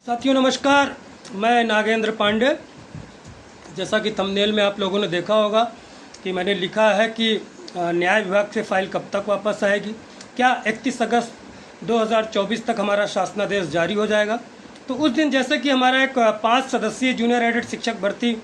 साथियों नमस्कार, मैं नागेंद्र पांडे। जैसा कि थंबनेल में आप लोगों ने देखा होगा कि मैंने लिखा है कि न्याय विभाग से फाइल कब तक वापस आएगी। क्या 31 अगस्त 2024 तक हमारा शासनादेश जारी हो जाएगा। तो उस दिन जैसे कि हमारा एक 5 सदस्यीय जूनियर एडेड शिक्षक भर्ती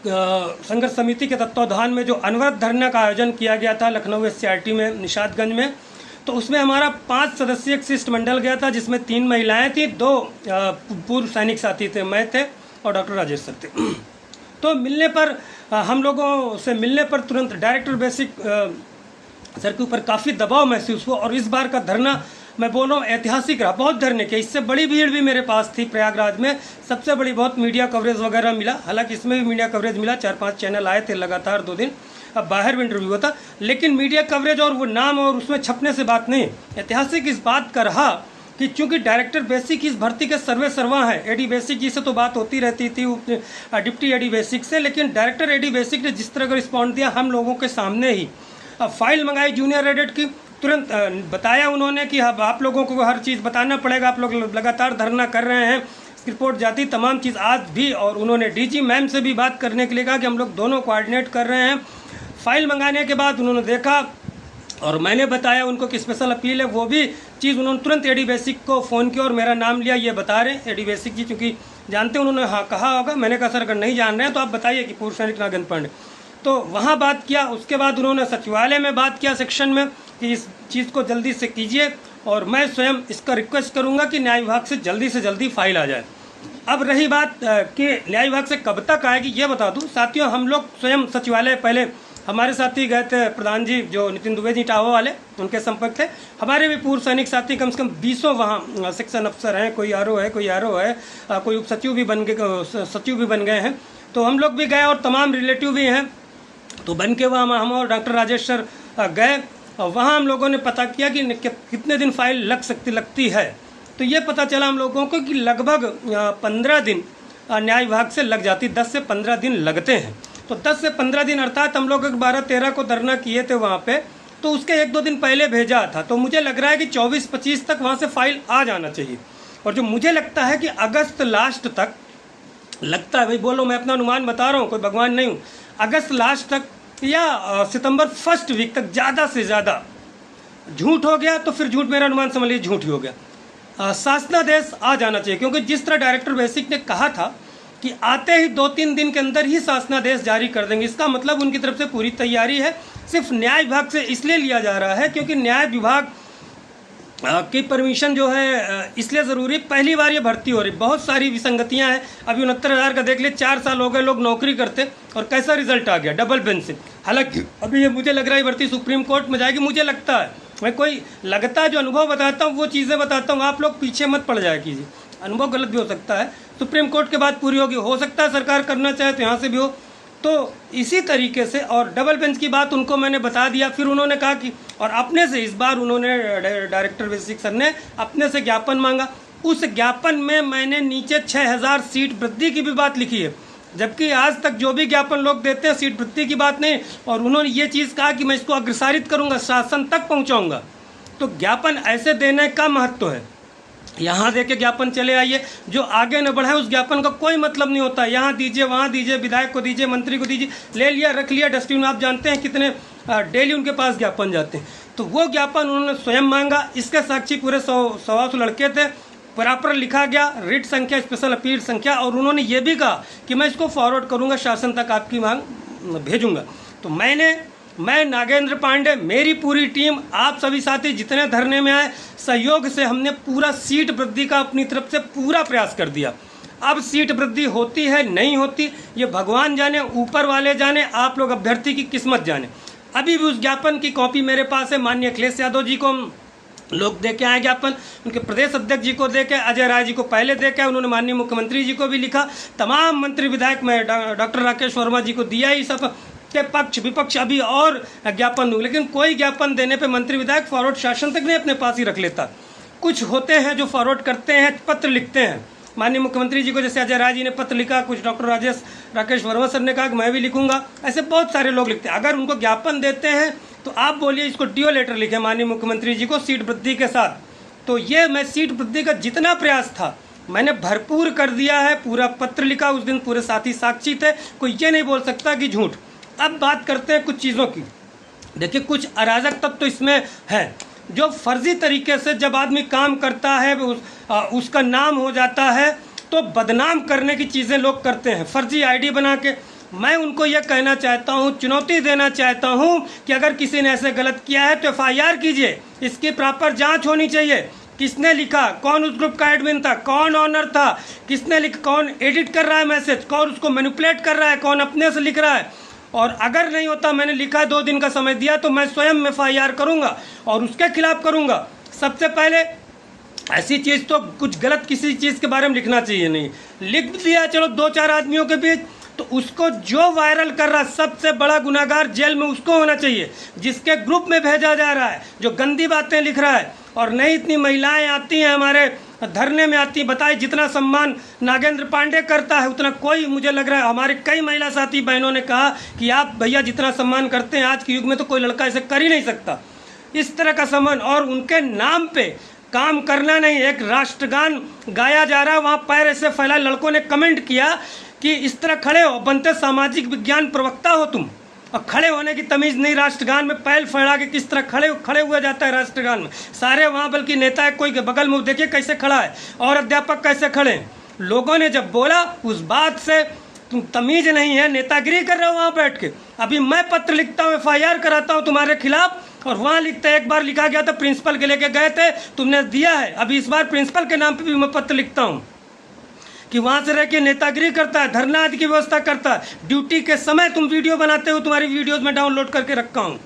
संघर्ष समिति के तत्वावधान में जो अनवरत धरना का आयोजन किया गया था लखनऊ SCRT में निषादगंज में, तो उसमें हमारा 5 सदस्यीय शिष्टमंडल गया था, जिसमें 3 महिलाएं थी, 2 पूर्व सैनिक साथी थे, मैं थे और डॉक्टर राजेश सर थे। तो मिलने पर हम लोगों से मिलने पर तुरंत डायरेक्टर बेसिक सर के ऊपर काफ़ी दबाव महसूस हुआ। और इस बार का धरना मैं बोल रहा हूँ ऐतिहासिक रहा। बहुत धरने के, इससे बड़ी भीड़ भी मेरे पास थी प्रयागराज में, सबसे बड़ी बहुत मीडिया कवरेज वगैरह मिला। हालांकि इसमें भी मीडिया कवरेज मिला, 4-5 चैनल आए थे लगातार 2 दिन। अब बाहर भी इंटरव्यू होता, लेकिन मीडिया कवरेज और वो नाम और उसमें छपने से बात नहीं। ऐतिहासिक इस बात का रहा कि चूंकि डायरेक्टर बेसिक इस भर्ती के सर्वे सर्वा हैं। एडी बेसिक जी से तो बात होती रहती थी, डिप्टी एडी बेसिक से, लेकिन डायरेक्टर एडी बेसिक ने जिस तरह का रिस्पॉन्ड दिया, हम लोगों के सामने ही फाइल मंगाई जूनियर एडेड की। तुरंत बताया उन्होंने कि अब आप लोगों को हर चीज़ बताना पड़ेगा, आप लोग लगातार धरना कर रहे हैं, रिपोर्ट जाती तमाम चीज़ आज भी। और उन्होंने DG मैम से भी बात करने के लिए कहा कि हम लोग दोनों कोऑर्डिनेट कर रहे हैं। फाइल मंगाने के बाद उन्होंने देखा और मैंने बताया उनको कि स्पेशल अपील है, वो भी चीज़ उन्होंने तुरंत एडी बेसिक को फ़ोन किया और मेरा नाम लिया। ये बता रहे हैं एडी बेसिक जी, चूँकि जानते हैं, उन्होंने हाँ कहा होगा। मैंने कहा सर अगर नहीं जान रहे हैं तो आप बताइए कि पूर्व सैनिक नागेंद्र पांडे। तो वहाँ बात किया। उसके बाद उन्होंने सचिवालय में बात किया सेक्शन में कि इस चीज़ को जल्दी से कीजिए, और मैं स्वयं इसका रिक्वेस्ट करूँगा कि न्याय विभाग से जल्दी फाइल आ जाए। अब रही बात कि न्याय विभाग से कब तक आएगी, ये बता दूँ साथियों। हम लोग स्वयं सचिवालय, पहले हमारे साथी गए थे प्रधान जी जो नितिन दुबे जी टावा वाले, उनके संपर्क थे। हमारे भी पूर्व सैनिक साथी कम से कम 20 वहाँ सेक्शन अफसर हैं, कोई RO है, कोई RO है, कोई उप सचिव भी बन गए हैं। तो हम लोग भी गए और तमाम रिलेटिव भी हैं, तो बन के वहाँ हम और डॉक्टर राजेश सर गए। वहाँ हम लोगों ने पता किया कि कितने दिन फाइल लगती है। तो ये पता चला हम लोगों को कि लगभग 15 दिन न्याय विभाग से लग जाती, 10 से 15 दिन लगते हैं। तो 10 से 15 दिन अर्थात हम लोग 12-13 को धरना किए थे वहाँ पे, तो उसके 1-2 दिन पहले भेजा था। तो मुझे लग रहा है कि 24-25 तक वहाँ से फाइल आ जाना चाहिए। और जो मुझे लगता है कि अगस्त लास्ट तक लगता है, भाई बोलो मैं अपना अनुमान बता रहा हूँ, कोई भगवान नहीं हूँ, अगस्त लास्ट तक या सितंबर फर्स्ट वीक तक ज़्यादा से ज़्यादा। झूठ हो गया तो फिर झूठ, मेरा अनुमान समझ लीजिए झूठ ही हो गया। शासनादेश आ जाना चाहिए, क्योंकि जिस तरह डायरेक्टर बेसिक ने कहा था कि आते ही 2-3 दिन के अंदर ही शासनादेश जारी कर देंगे, इसका मतलब उनकी तरफ से पूरी तैयारी है। सिर्फ न्याय विभाग से इसलिए लिया जा रहा है क्योंकि न्याय विभाग की परमिशन जो है इसलिए ज़रूरी, पहली बार ये भर्ती हो रही, बहुत सारी विसंगतियां हैं। अभी 69,000 का देख ले, 4 साल हो गए लोग नौकरी करते और कैसा रिजल्ट आ गया, डबल बेंच से। हालांकि अभी ये मुझे लग रहा है भर्ती सुप्रीम कोर्ट में जाएगी, मुझे लगता है। मैं कोई लगता है जो अनुभव बताता हूँ वो चीज़ें बताता हूँ, आप लोग पीछे मत पड़ जाए कीजिए। अनुभव गलत भी हो सकता है, सुप्रीम कोर्ट के बाद पूरी होगी, हो सकता है सरकार करना चाहे तो यहाँ से भी हो। तो इसी तरीके से, और डबल बेंच की बात उनको मैंने बता दिया। फिर उन्होंने कहा कि, और अपने से इस बार उन्होंने डायरेक्टर बेसिक सर ने अपने से ज्ञापन मांगा। उस ज्ञापन में मैंने नीचे 6,000 सीट वृद्धि की भी बात लिखी है, जबकि आज तक जो भी ज्ञापन लोग देते हैं सीट वृद्धि की बात नहीं। और उन्होंने ये चीज़ कहा कि मैं इसको अग्रसारित करूँगा, शासन तक पहुँचाऊँगा। तो ज्ञापन ऐसे देने का महत्व है। यहाँ देके ज्ञापन चले आइए, जो आगे न बढ़े उस ज्ञापन का कोई मतलब नहीं होता। यहाँ दीजिए, वहाँ दीजिए, विधायक को दीजिए, मंत्री को दीजिए, ले लिया रख लिया डस्टबिन। आप जानते हैं कितने डेली उनके पास ज्ञापन जाते हैं। तो वो ज्ञापन उन्होंने स्वयं मांगा, इसके साक्षी पूरे 100 लड़के थे, प्रॉपर लिखा गया, रिट संख्या, स्पेशल अपील संख्या। और उन्होंने ये भी कहा कि मैं इसको फॉरवर्ड करूँगा, शासन तक आपकी मांग भेजूँगा। तो मैं नागेंद्र पांडे, मेरी पूरी टीम, आप सभी साथी जितने धरने में आए, सहयोग से हमने पूरा सीट वृद्धि का अपनी तरफ से पूरा प्रयास कर दिया। अब सीट वृद्धि होती है नहीं होती ये भगवान जाने, ऊपर वाले जाने, आप लोग अभ्यर्थी की किस्मत जाने। अभी भी उस ज्ञापन की कॉपी मेरे पास है। माननीय अखिलेश यादव जी को लोग दे के आए ज्ञापन, उनके प्रदेश अध्यक्ष जी को दे के, अजय राय जी को पहले दे के, उन्होंने माननीय मुख्यमंत्री जी को भी लिखा, तमाम मंत्री विधायक, मैं डॉक्टर राकेश वर्मा जी को दिया ही, सब के पक्ष विपक्ष अभी और ज्ञापन दूँ। लेकिन कोई ज्ञापन देने पे मंत्री विधायक फॉरवर्ड शासन तक नहीं अपने पास ही रख लेता। कुछ होते हैं जो फॉरवर्ड करते हैं, पत्र लिखते हैं माननीय मुख्यमंत्री जी को, जैसे अजय राय जी ने पत्र लिखा, कुछ डॉक्टर राकेश वर्मा सर ने कहा कि मैं भी लिखूंगा, ऐसे बहुत सारे लोग लिखते हैं। अगर उनको ज्ञापन देते हैं तो आप बोलिए इसको डीओ लेटर लिखे माननीय मुख्यमंत्री जी को सीट वृद्धि के साथ। तो ये मैं सीट वृद्धि का जितना प्रयास था मैंने भरपूर कर दिया है, पूरा पत्र लिखा, उस दिन पूरे साथी साक्षी थे, कोई ये नहीं बोल सकता कि झूठ। अब बात करते हैं कुछ चीज़ों की। देखिए, कुछ अराजक तत्व तो इसमें है, जो फर्जी तरीके से जब आदमी काम करता है उसका नाम हो जाता है तो बदनाम करने की चीज़ें लोग करते हैं, फर्जी आईडी बना के। मैं उनको यह कहना चाहता हूं, चुनौती देना चाहता हूं कि अगर किसी ने ऐसे गलत किया है तो FIR कीजिए, इसकी प्रॉपर जांच होनी चाहिए। किसने लिखा, कौन उस ग्रुप का एडमिन था, कौन ऑनर था, किसने लिखा, कौन एडिट कर रहा है मैसेज, कौन उसको मैनिपुलेट कर रहा है, कौन अपने से लिख रहा है। और अगर नहीं होता, मैंने लिखा है 2 दिन का समय दिया, तो मैं स्वयं FIR करूँगा और उसके खिलाफ करूँगा। सबसे पहले ऐसी चीज़ तो कुछ गलत किसी चीज़ के बारे में लिखना चाहिए नहीं, लिख दिया चलो 2-4 आदमियों के बीच, तो उसको जो वायरल कर रहा है सबसे बड़ा गुनाहगार जेल में उसको होना चाहिए, जिसके ग्रुप में भेजा जा रहा है, जो गंदी बातें लिख रहा है। और नहीं, इतनी महिलाएं आती हैं हमारे धरने में आती, बताइए जितना सम्मान नागेंद्र पांडे करता है उतना कोई, मुझे लग रहा है हमारे कई महिला साथी बहनों ने कहा कि आप भैया जितना सम्मान करते हैं आज के युग में तो कोई लड़का ऐसे कर ही नहीं सकता। इस तरह का सम्मान, और उनके नाम पे काम करना नहीं। एक राष्ट्रगान गाया जा रहा है, वहाँ पैर ऐसे फैला, लड़कों ने कमेंट किया कि इस तरह खड़े हो, बनते सामाजिक विज्ञान प्रवक्ता हो तुम, और खड़े होने की तमीज़ नहीं। राष्ट्रगान में पैर फैला के किस तरह खड़े हुआ जाता है राष्ट्रगान में, सारे वहाँ बल्कि नेता है, कोई बगल में देखिए कैसे खड़ा है, और अध्यापक कैसे खड़े। लोगों ने जब बोला उस बात से तुम तमीज़ नहीं है, नेतागिरी कर रहे हो वहाँ बैठ के। अभी मैं पत्र लिखता हूँ, FIR कराता हूँ तुम्हारे खिलाफ, और वहाँ लिखते हैं, एक बार लिखा गया था प्रिंसिपल के लेके गए थे, तुमने दिया है, अभी इस बार प्रिंसिपल के नाम पे भी मैं पत्र लिखता हूँ कि वहाँ से रह के नेतागिरी करता है, धरना आदि की व्यवस्था करता है। ड्यूटी के समय तुम वीडियो बनाते हो, तुम्हारी वीडियोस में डाउनलोड करके रखा हूँ,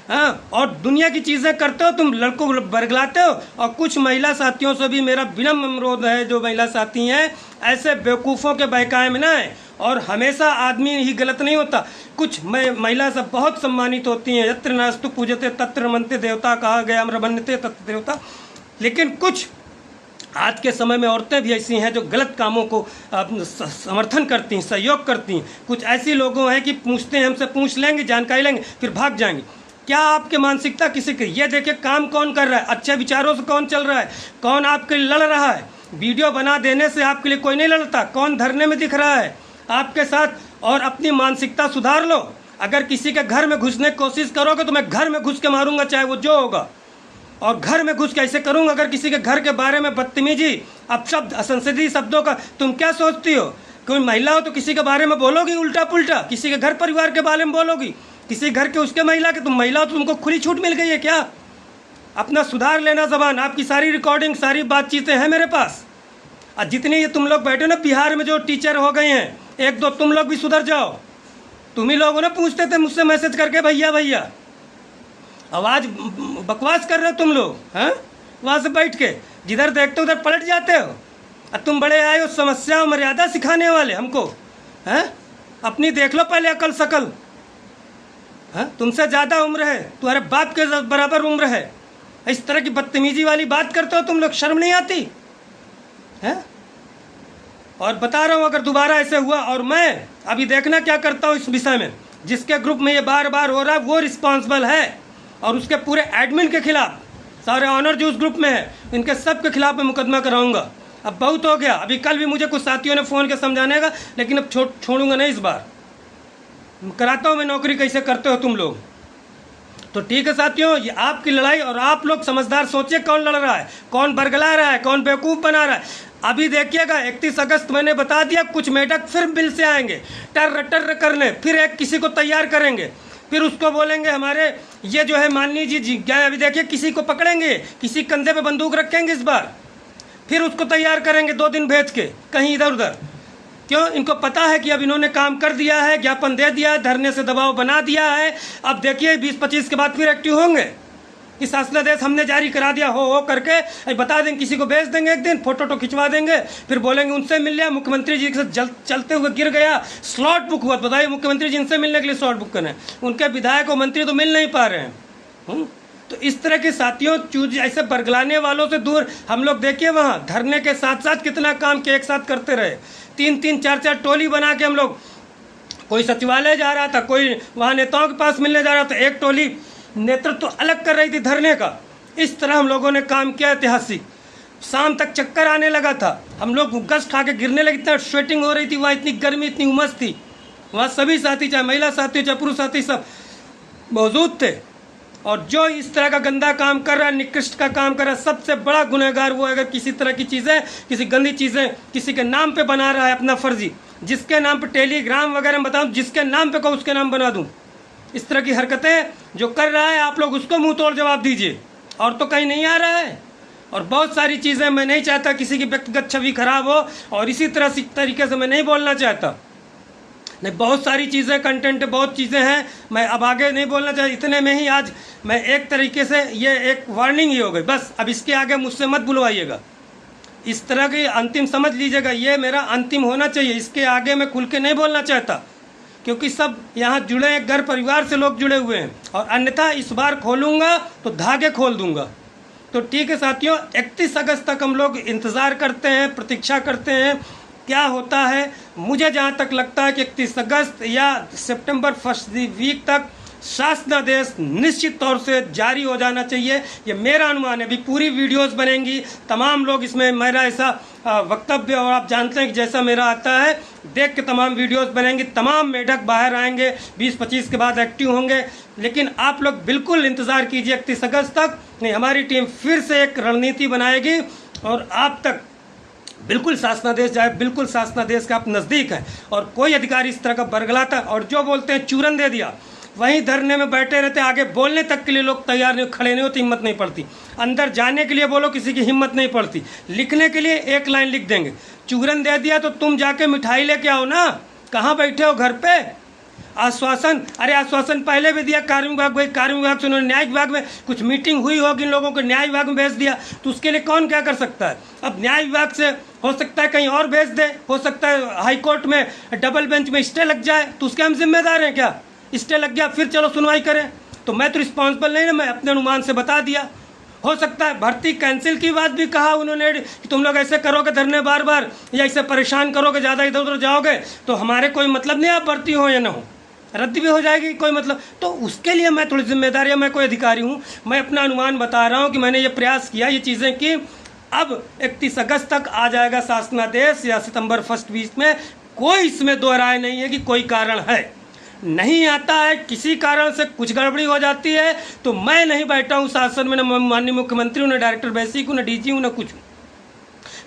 हाँ, और दुनिया की चीज़ें करते हो, तुम लड़कों बरगलाते हो। और कुछ महिला साथियों से भी मेरा विनम्र अनुरोध है, जो महिला साथी हैं ऐसे बेवकूफ़ों के बहकाए में ना है। और हमेशा आदमी ही गलत नहीं होता, कुछ महिला सब बहुत सम्मानित होती हैं, यत्र नास्तु पूजते तत्र रमन्ते देवता, कहा गया अम्रबन्नते तत्र देवता। लेकिन कुछ आज के समय में औरतें भी ऐसी हैं जो गलत कामों को समर्थन करती हैं, सहयोग करती हैं। कुछ ऐसी लोगों हैं कि पूछते हैं, हमसे पूछ लेंगे, जानकारी लेंगे, फिर भाग जाएंगे। क्या आपके मानसिकता किसी की, ये देखिए काम कौन कर रहा है, अच्छे विचारों से कौन चल रहा है, कौन आपके लिए लड़ रहा है। वीडियो बना देने से आपके लिए कोई नहीं लड़ता, कौन धरने में दिख रहा है आपके साथ। और अपनी मानसिकता सुधार लो। अगर किसी के घर में घुसने की कोशिश करोगे तो मैं घर में घुस के मारूंगा, चाहे वो जो होगा। और घर में घुस कैसे करूंगा, अगर किसी के घर के बारे में बदतमीजी, अपशब्द, असंसदीय शब्दों का, तुम क्या सोचती हो, कोई महिला हो तो किसी के बारे में बोलोगी उल्टा पुल्टा, किसी के घर परिवार के बारे में बोलोगी, किसी घर के उसके महिला के, तुम महिला हो तो तुमको खुली छूट मिल गई है क्या? अपना सुधार लेना ज़बान। आपकी सारी रिकॉर्डिंग, सारी बातचीतें हैं मेरे पास। और जितने ये तुम लोग बैठे ना बिहार में जो टीचर हो गए हैं, 1-2 तुम लोग भी सुधर जाओ। तुम ही लोगों ने पूछते थे मुझसे मैसेज करके, भैया भैया आवाज़ बकवास कर रहे हो तुम लोग, हैं? वहाँ से बैठ के जिधर देखते हो उधर पलट जाते हो। और तुम बड़े आए हो समस्या और मर्यादा सिखाने वाले हमको, हैं? अपनी देख लो पहले अकल शकल, हैं? तुमसे ज़्यादा उम्र है, तुम्हारे बाप के बराबर उम्र है, इस तरह की बदतमीजी वाली बात करते हो तुम लोग, शर्म नहीं आती है? और बता रहा हूँ अगर दोबारा ऐसे हुआ, और मैं अभी देखना क्या करता हूँ इस विषय में, जिसके ग्रुप में ये बार बार हो रहा है वो रिस्पॉन्सिबल है, और उसके पूरे एडमिन के खिलाफ, सारे ऑनर जो उस ग्रुप में है, इनके सब के खिलाफ मैं मुकदमा कराऊंगा। अब बहुत हो गया, अभी कल भी मुझे कुछ साथियों ने फ़ोन के समझाने का, लेकिन अब छोड़ूंगा नहीं, इस बार कराता हूँ मैं नौकरी। कैसे करते हो तुम लोग, तो ठीक है साथियों, ये आपकी लड़ाई, और आप लोग समझदार सोचिए कौन लड़ रहा है, कौन बरगला रहा है, कौन बेवकूफ़ बना रहा है। अभी देखिएगा 31 अगस्त मैंने बता दिया, कुछ मेढक फिर बिल से आएंगे टर करने, फिर एक किसी को तैयार करेंगे, फिर उसको बोलेंगे हमारे ये जो है माननीय जी गए, अभी देखिए किसी को पकड़ेंगे, किसी कंधे पे बंदूक रखेंगे इस बार, फिर उसको तैयार करेंगे 2 दिन भेज के कहीं इधर उधर। क्यों? इनको पता है कि अब इन्होंने काम कर दिया है, ज्ञापन दे दिया है, धरने से दबाव बना दिया है। अब देखिए 20-25 के बाद फिर एक्टिव होंगे कि शासनादेश हमने जारी करा दिया हो करके बता देंगे, किसी को भेज देंगे, एक दिन फोटो खिंचवा देंगे, फिर बोलेंगे उनसे मिल लिया, मुख्यमंत्री जी के साथ चलते हुए गिर गया, स्लॉट बुक हुआ। बताइए मुख्यमंत्री जी इनसे मिलने के लिए स्लॉट बुक करें, उनके विधायक और मंत्री तो मिल नहीं पा रहे हैं। तो इस तरह के साथियों, चूज ऐसे बरगलाने वालों से दूर हम लोग। देखिए वहाँ धरने के साथ साथ कितना काम के एक साथ करते रहे, 3-3, 4-4 टोली बना के हम लोग, कोई सचिवालय जा रहा था, कोई वहाँ नेताओं के पास मिलने जा रहा था, एक टोली नेतृत्व तो अलग कर रही थी धरने का। इस तरह हम लोगों ने काम किया ऐतिहासिक। शाम तक चक्कर आने लगा था, हम लोग गश्त खा के गिरने लगे, इतना स्वेटिंग हो रही थी वहाँ, इतनी गर्मी, इतनी उमस थी वहाँ। सभी साथी, चाहे महिला साथी चाहे पुरुष साथी, सब मौजूद थे। और जो इस तरह का गंदा काम कर रहा है, निकृष्ट का काम कर रहा है, सबसे बड़ा गुनहगार वो है अगर किसी तरह की चीज़ें, किसी गंदी चीज़ें किसी के नाम पे बना रहा है अपना फर्जी, जिसके नाम पे टेलीग्राम वगैरह बताऊँ, जिसके नाम पे कहूँ उसके नाम बना दूँ। इस तरह की हरकतें जो कर रहा है, आप लोग उसको मुंह तोड़ जवाब दीजिए, और तो कहीं नहीं आ रहा है। और बहुत सारी चीज़ें, मैं नहीं चाहता किसी की व्यक्तिगत छवि खराब हो, और इसी तरीके से मैं नहीं बोलना चाहता। नहीं, बहुत सारी चीज़ें, कंटेंट बहुत चीज़ें हैं, मैं अब आगे नहीं बोलना चाहता। इतने में ही आज मैं एक तरीके से, ये एक वार्निंग ही हो गई बस। अब इसके आगे मुझसे मत बुलवाइएगा, इस तरह की अंतिम समझ लीजिएगा, ये मेरा अंतिम होना चाहिए। इसके आगे मैं खुल के नहीं बोलना चाहता, क्योंकि सब यहाँ जुड़े हैं, घर परिवार से लोग जुड़े हुए हैं, और अन्यथा इस बार खोलूँगा तो धागे खोल दूँगा। तो ठीक है साथियों, 31 अगस्त तक हम लोग इंतज़ार करते हैं, प्रतीक्षा करते हैं क्या होता है। मुझे जहाँ तक लगता है कि 31 अगस्त या सितंबर फर्स्ट वीक तक शासनादेश निश्चित तौर से जारी हो जाना चाहिए, ये मेरा अनुमान है। अभी पूरी वीडियोस बनेंगी, तमाम लोग इसमें, मेरा ऐसा वक्तव्य, और आप जानते हैं कि जैसा मेरा आता है देख के तमाम वीडियोस बनेंगी, तमाम मेढक बाहर आएंगे, 20-25 के बाद एक्टिव होंगे। लेकिन आप लोग बिल्कुल इंतज़ार कीजिए 31 अगस्त तक। नहीं, हमारी टीम फिर से एक रणनीति बनाएगी और आप तक बिल्कुल शासनादेश जाए, बिल्कुल शासनादेश के आप नज़दीक हैं। और कोई अधिकारी इस तरह का बरगलाता, और जो बोलते हैं चूरन दे दिया, वहीं धरने में बैठे रहते, आगे बोलने तक के लिए लोग तैयार नहीं, खड़े नहीं होते, हिम्मत नहीं पड़ती। अंदर जाने के लिए बोलो, किसी की हिम्मत नहीं पड़ती। लिखने के लिए एक लाइन लिख देंगे, चूरन दे दिया तो तुम जाके मिठाई लेके आओ ना, कहाँ बैठे हो घर पे। आश्वासन, अरे आश्वासन पहले भी दिया, कार्य विभाग, कार्य विभाग से उन्होंने न्याय विभाग में कुछ मीटिंग हुई होगी, इन लोगों को न्याय विभाग में भेज दिया, तो उसके लिए कौन क्या कर सकता है। अब न्याय विभाग से हो सकता है कहीं और भेज दे, हो सकता है हाई कोर्ट में डबल बेंच में स्टे लग जाए, तो उसके हम जिम्मेदार हैं क्या। स्टे लग गया फिर चलो सुनवाई करें, तो मैं तो रिस्पॉन्सिबल नहीं ना, मैं अपने अनुमान से बता दिया। हो सकता है भर्ती कैंसिल की बात भी कहा उन्होंने कि तुम लोग ऐसे करोगे धरने बार बार, या ऐसे परेशान करोगे, ज़्यादा इधर उधर जाओगे तो हमारे कोई मतलब नहीं, आप भर्ती हो या ना हो, रद्द भी हो जाएगी, कोई मतलब। तो उसके लिए मैं थोड़ी जिम्मेदारी, मैं कोई अधिकारी हूँ, मैं अपना अनुमान बता रहा हूँ कि मैंने ये प्रयास किया, ये चीज़ें की। अब 31 अगस्त तक आ जाएगा शासनादेश, या सितंबर फर्स्ट वीक में, कोई इसमें दो राय नहीं है कि कोई कारण है। नहीं आता है, किसी कारण से कुछ गड़बड़ी हो जाती है, तो मैं नहीं बैठा हूँ शासन में, न माननीय मुख्यमंत्री हूँ, न डायरेक्टर बेसिक हूँ, न डीजी हूँ, न कुछ हूँ।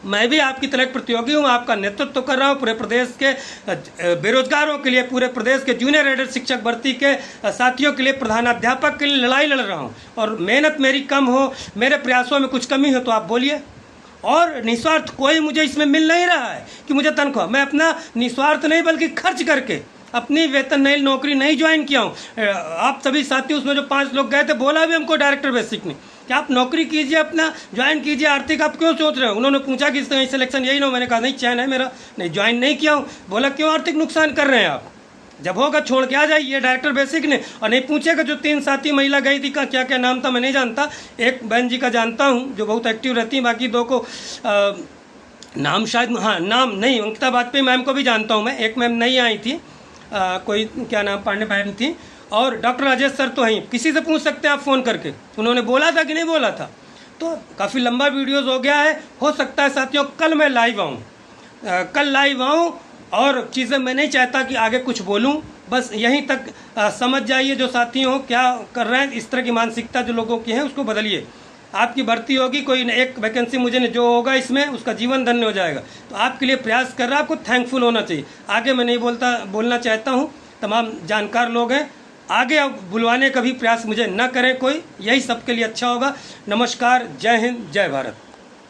मैं भी आपकी तरह एक प्रतियोगी हूँ, आपका नेतृत्व तो कर रहा हूँ, पूरे प्रदेश के बेरोजगारों के लिए, पूरे प्रदेश के जूनियर एडेड शिक्षक भर्ती के साथियों के लिए, प्रधानाध्यापक के लिए लड़ाई लड़ रहा हूँ। और मेहनत मेरी कम हो, मेरे प्रयासों में कुछ कमी हो तो आप बोलिए। और निस्वार्थ कोई मुझे इसमें मिल नहीं रहा है कि मुझे तनख्वाह, मैं अपना निस्वार्थ नहीं बल्कि खर्च करके अपनी वेतन नई नौकरी नहीं ज्वाइन किया हूँ। आप सभी साथी, उसमें जो 5 लोग गए थे, बोला भी हमको डायरेक्टर बेसिक ने कि आप नौकरी कीजिए, अपना ज्वाइन कीजिए, आर्थिक आप क्यों सोच रहे हो। उन्होंने पूछा कि सिलेक्शन यही ना, मैंने कहा नहीं, चयन है मेरा, नहीं ज्वाइन नहीं किया हूँ। बोला क्यों आर्थिक नुकसान कर रहे हैं आप, जब होगा छोड़ के आ जाइए। डायरेक्टर बेसिक ने, और नहीं पूछेगा जो 3 साथी महिला गई थी का क्या क्या नाम था मैं नहीं जानता, एक बहन जी का जानता हूँ जो बहुत एक्टिव रहती हैं, बाकी 2 को नाम शायद, हाँ नाम नहीं, अंकिता वाजपेयी मैम को भी जानता हूँ मैं, एक मैम नहीं आई थी, कोई क्या नाम, पांडे मैम थी, और डॉक्टर राजेश सर तो हैं, किसी से पूछ सकते हैं आप फ़ोन करके, उन्होंने बोला था कि नहीं बोला था। तो काफ़ी लंबा वीडियोस हो गया है, हो सकता है साथियों कल मैं लाइव आऊँ, कल लाइव आऊँ, और चीज़ें मैं नहीं चाहता कि आगे कुछ बोलूँ, बस यहीं तक समझ जाइए जो साथी हो क्या कर रहे हैं। इस तरह की मानसिकता जो लोगों की है उसको बदलिए। आपकी भर्ती होगी, कोई एक वैकेंसी मुझे जो होगा इसमें, उसका जीवन धन्य हो जाएगा। तो आपके लिए प्रयास कर रहा है, आपको थैंकफुल होना चाहिए। आगे मैं नहीं बोलना चाहता हूँ, तमाम जानकार लोग हैं, आगे अब बुलवाने का भी प्रयास मुझे न करें कोई, यही सबके लिए अच्छा होगा। नमस्कार, जय हिंद, जय भारत।